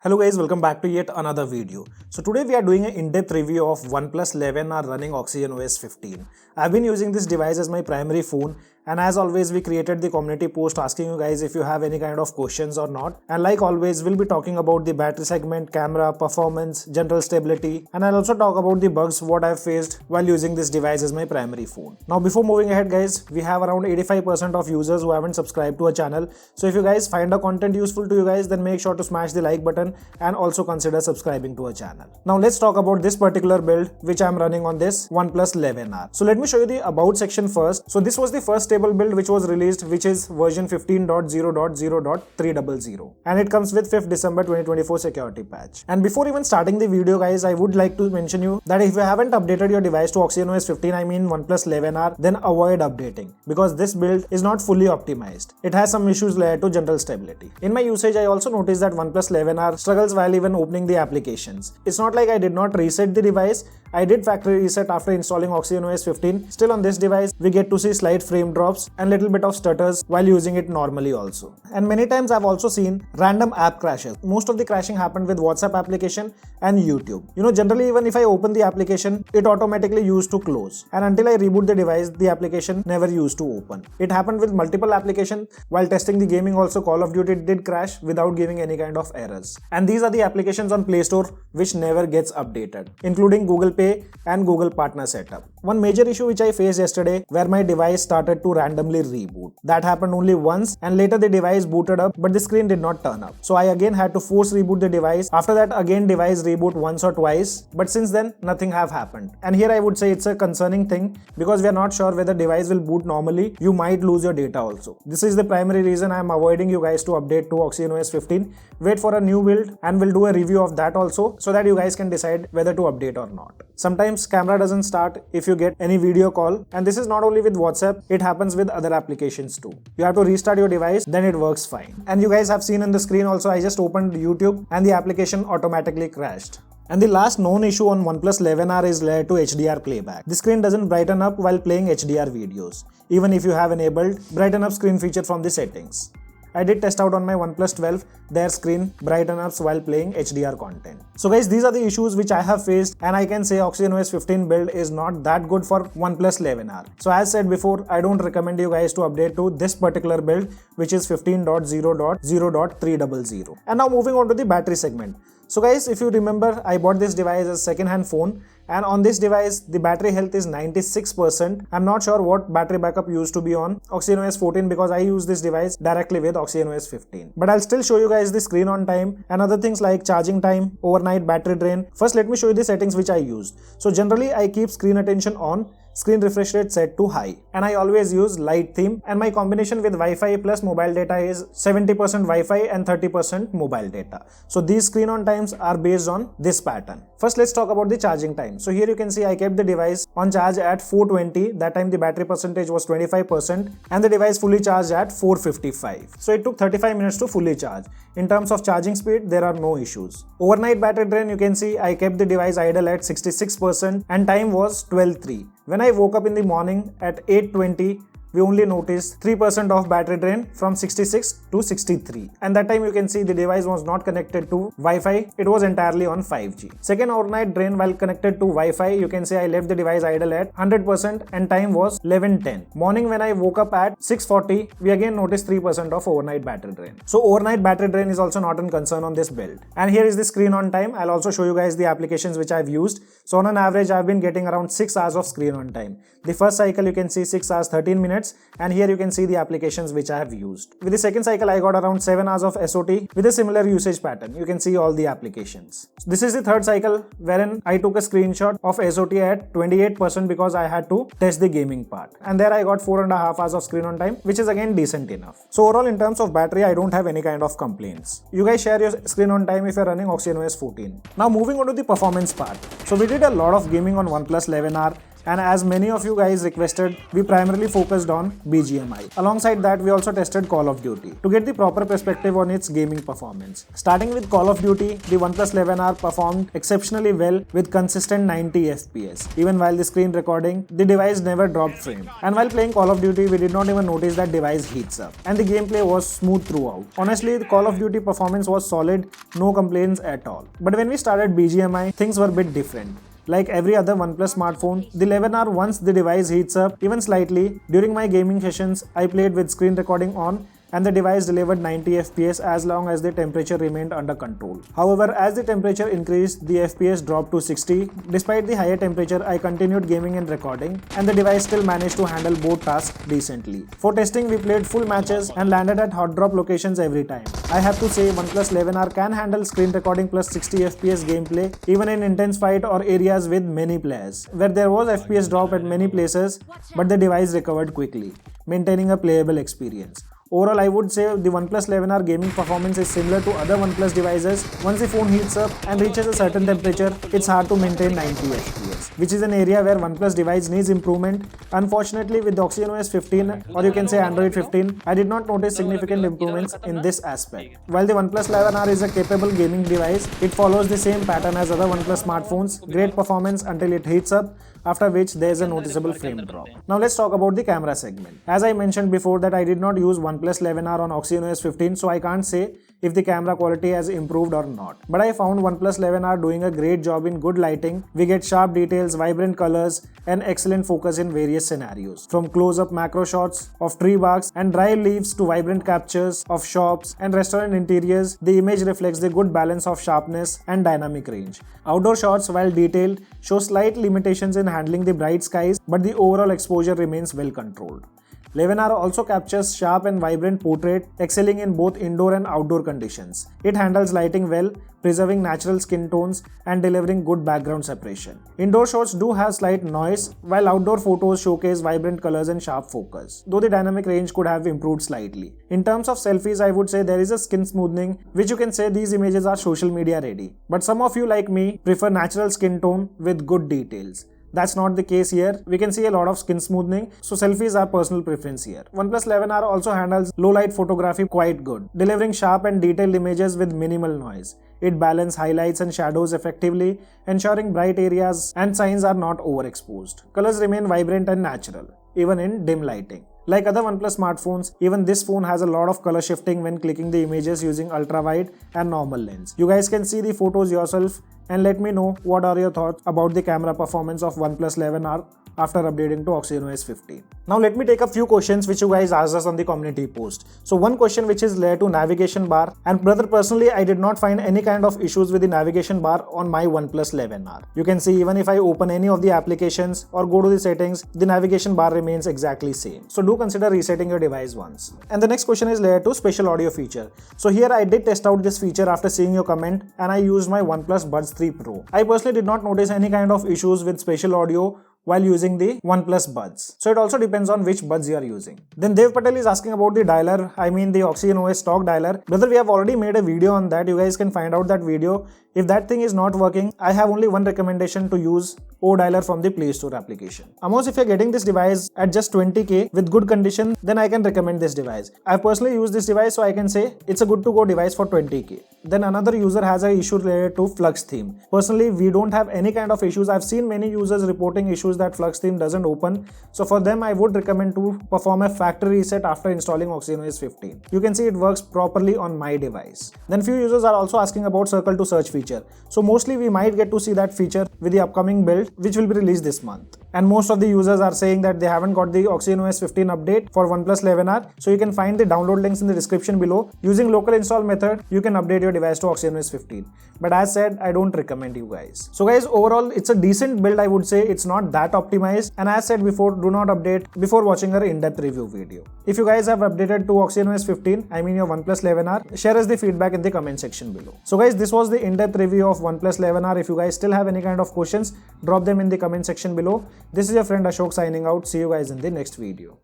Hello guys, welcome back to yet another video. So today we are doing an in-depth review of OnePlus 11R running OxygenOS 15. I've been using this device as my primary phone, and as always we created the community post asking you guys if you have any kind of questions or not. And like always we'll be talking about the battery segment, camera, performance, general stability, and I'll also talk about the bugs what I've faced while using this device as my primary phone. Now before moving ahead guys, we have around 85% of users who haven't subscribed to our channel. So if you guys find the content useful to you guys, then make sure to smash the like button and also consider subscribing to our channel. Now let's talk about this particular build which I'm running on this OnePlus 11R. So let me show you the about section first. So this was the first stable build which was released, which is version 15.0.0.300, and it comes with 5th December 2024 security patch. And before even starting the video guys, I would like to mention you that if you haven't updated your device to OxygenOS 15, I mean OnePlus 11R, then avoid updating because this build is not fully optimized. It has some issues related to general stability. In my usage, I also noticed that OnePlus 11R struggles while even opening the applications. It's not like I did not reset the device. I did factory reset after installing OxygenOS 15. Still on this device, we get to see slight frame drops and little bit of stutters while using it normally also. And many times I've also seen random app crashes. Most of the crashing happened with WhatsApp application and YouTube. Generally even if I open the application, it automatically used to close. And until I reboot the device, the application never used to open. It happened with multiple applications. While testing the gaming also, Call of Duty did crash without giving any kind of errors. And these are the applications on Play Store which never gets updated, including Google Pay and Google Partner Setup. One major issue which I faced yesterday where my device started to randomly reboot. That happened only once, and later the device booted up but the screen did not turn up. So I again had to force reboot the device. After that again device reboot once or twice, but since then nothing have happened. And here I would say it's a concerning thing because we are not sure whether device will boot normally. You might lose your data also. This is the primary reason I am avoiding you guys to update to OxygenOS 15. Wait for a new build and we'll do a review of that also so that you guys can decide whether to update or not. Sometimes camera doesn't start if you get any video call, and this is not only with WhatsApp, it happens with other applications too. You have to restart your device, then it works fine. And you guys have seen in the screen also, I just opened YouTube and the application automatically crashed. And the last known issue on OnePlus 11R is related to HDR playback. The screen doesn't brighten up while playing HDR videos, even if you have enabled brighten up screen feature from the settings. I did test out on my OnePlus 12, their screen brighten ups while playing HDR content. So guys, these are the issues which I have faced, and I can say OxygenOS 15 build is not that good for OnePlus 11R. So as said before, I don't recommend you guys to update to this particular build, which is 15.0.0.300. And now moving on to the battery segment. So guys, if you remember, I bought this device as second-hand phone, and on this device, the battery health is 96%. I'm not sure what battery backup used to be on OxygenOS 14 because I use this device directly with OxygenOS 15. But I'll still show you guys the screen on time and other things like charging time, overnight battery drain. First, let me show you the settings which I used. So generally, I keep screen attention on, screen refresh rate set to high, and I always use light theme, and my combination with Wi-Fi plus mobile data is 70% Wi-Fi and 30% mobile data. So these screen on times are based on this pattern. First, let's talk about the charging time. So here you can see I kept the device on charge at 420. That time the battery percentage was 25% and the device fully charged at 455. So it took 35 minutes to fully charge. In terms of charging speed, there are no issues. Overnight battery drain, you can see I kept the device idle at 66% and time was 12:03. When I woke up in the morning at 8:20, we only noticed 3% of battery drain from 66 to 63. And that time you can see the device was not connected to Wi-Fi, it was entirely on 5G. Second overnight drain while connected to Wi-Fi, you can see I left the device idle at 100% and time was 11:10. Morning when I woke up at 6:40, we again noticed 3% of overnight battery drain. So overnight battery drain is also not a concern on this build. And here is the screen on time. I'll also show you guys the applications which I've used. So on an average, I've been getting around 6 hours of screen on time. The first cycle you can see 6 hours 13 minutes. And here you can see the applications which I have used. With the second cycle, I got around 7 hours of SOT with a similar usage pattern. You can see all the applications. So this is the third cycle wherein I took a screenshot of SOT at 28% because I had to test the gaming part. And there I got 4.5 hours of screen on time, which is again decent enough. So overall in terms of battery, I don't have any kind of complaints. You guys share your screen on time if you're running OxygenOS 14. Now moving on to the performance part. So we did a lot of gaming on OnePlus 11R. And as many of you guys requested, we primarily focused on BGMI. Alongside that, we also tested Call of Duty to get the proper perspective on its gaming performance. Starting with Call of Duty, the OnePlus 11R performed exceptionally well with consistent 90 FPS. Even while the screen recording, the device never dropped frame. And while playing Call of Duty, we did not even notice that device heats up. And the gameplay was smooth throughout. Honestly, the Call of Duty performance was solid, no complaints at all. But when we started BGMI, things were a bit different. Like every other OnePlus smartphone, the 11R, once the device heats up even slightly, during my gaming sessions, I played with screen recording on and the device delivered 90 FPS as long as the temperature remained under control. However, as the temperature increased, the FPS dropped to 60. Despite the higher temperature, I continued gaming and recording, and the device still managed to handle both tasks decently. For testing, we played full matches and landed at hot drop locations every time. I have to say, OnePlus 11R can handle screen recording plus 60 FPS gameplay even in intense fight or areas with many players, where there was FPS drop at many places, but the device recovered quickly, maintaining a playable experience. Overall, I would say the OnePlus 11R gaming performance is similar to other OnePlus devices. Once the phone heats up and reaches a certain temperature, it's hard to maintain 90 FPS, which is an area where OnePlus device needs improvement. Unfortunately, with the OxygenOS 15, or you can say Android 15, I did not notice significant improvements in this aspect. While the OnePlus 11R is a capable gaming device, it follows the same pattern as other OnePlus smartphones, great performance until it heats up, after which there is a noticeable frame drop. Now let's talk about the camera segment. As I mentioned before that I did not use OnePlus 11R on OxygenOS 15, so I can't say if the camera quality has improved or not. But I found OnePlus 11R doing a great job in good lighting. We get sharp details, vibrant colors, and excellent focus in various scenarios. From close-up macro shots of tree barks and dry leaves to vibrant captures of shops and restaurant interiors, the image reflects the good balance of sharpness and dynamic range. Outdoor shots, while detailed, show slight limitations in handling the bright skies, but the overall exposure remains well controlled. 11R also captures sharp and vibrant portrait, excelling in both indoor and outdoor conditions. It handles lighting well, preserving natural skin tones and delivering good background separation. Indoor shots do have slight noise, while outdoor photos showcase vibrant colors and sharp focus, though the dynamic range could have improved slightly. In terms of selfies, I would say there is a skin smoothing, which you can say these images are social media ready. But some of you like me prefer natural skin tone with good details. That's not the case here. We can see a lot of skin smoothing, so selfies are personal preference here. OnePlus 11R also handles low light photography quite good, delivering sharp and detailed images with minimal noise. It balances highlights and shadows effectively, ensuring bright areas and signs are not overexposed. Colors remain vibrant and natural, even in dim lighting. Like other OnePlus smartphones, even this phone has a lot of color shifting when clicking the images using ultra-wide and normal lens. You guys can see the photos yourself and let me know what are your thoughts about the camera performance of OnePlus 11R after updating to OxygenOS 15. Now let me take a few questions which you guys asked us on the community post. So one question which is related to navigation bar, and brother, personally I did not find any kind of issues with the navigation bar on my OnePlus 11R. You can see even if I open any of the applications or go to the settings, the navigation bar remains exactly same. So do consider resetting your device once. And the next question is related to special audio feature. So here I did test out this feature after seeing your comment and I used my OnePlus Buds 3 Pro. I personally did not notice any kind of issues with special audio while using the OnePlus Buds. So it also depends on which buds you are using. Then Dev Patel is asking about the dialer, I mean the OxygenOS stock dialer. Brother, we have already made a video on that. You guys can find out that video. If that thing is not working, I have only one recommendation to use O dialer from the Play Store application. Amos, if you're getting this device at just 20k with good condition, then I can recommend this device. I've personally used this device, so I can say it's a good to go device for 20k. Then another user has an issue related to Flux theme. Personally, we don't have any kind of issues. I've seen many users reporting issues that Flux theme doesn't open. So for them, I would recommend to perform a factory reset after installing OxygenOS 15. You can see it works properly on my device. Then few users are also asking about circle to search feature. So mostly we might get to see that feature with the upcoming build, which will be released this month. And most of the users are saying that they haven't got the OxygenOS 15 update for OnePlus 11R. So you can find the download links in the description below. Using local install method, you can update your device to OxygenOS 15. But as said, I don't recommend you guys. So guys, overall, it's a decent build, I would say. It's not that optimized. And as said before, do not update before watching our in-depth review video. If you guys have updated to OxygenOS 15, I mean your OnePlus 11R, share us the feedback in the comment section below. So guys, this was the in-depth review of OnePlus 11R. If you guys still have any kind of questions, drop them in the comment section below. This is your friend Ashok signing out. See you guys in the next video.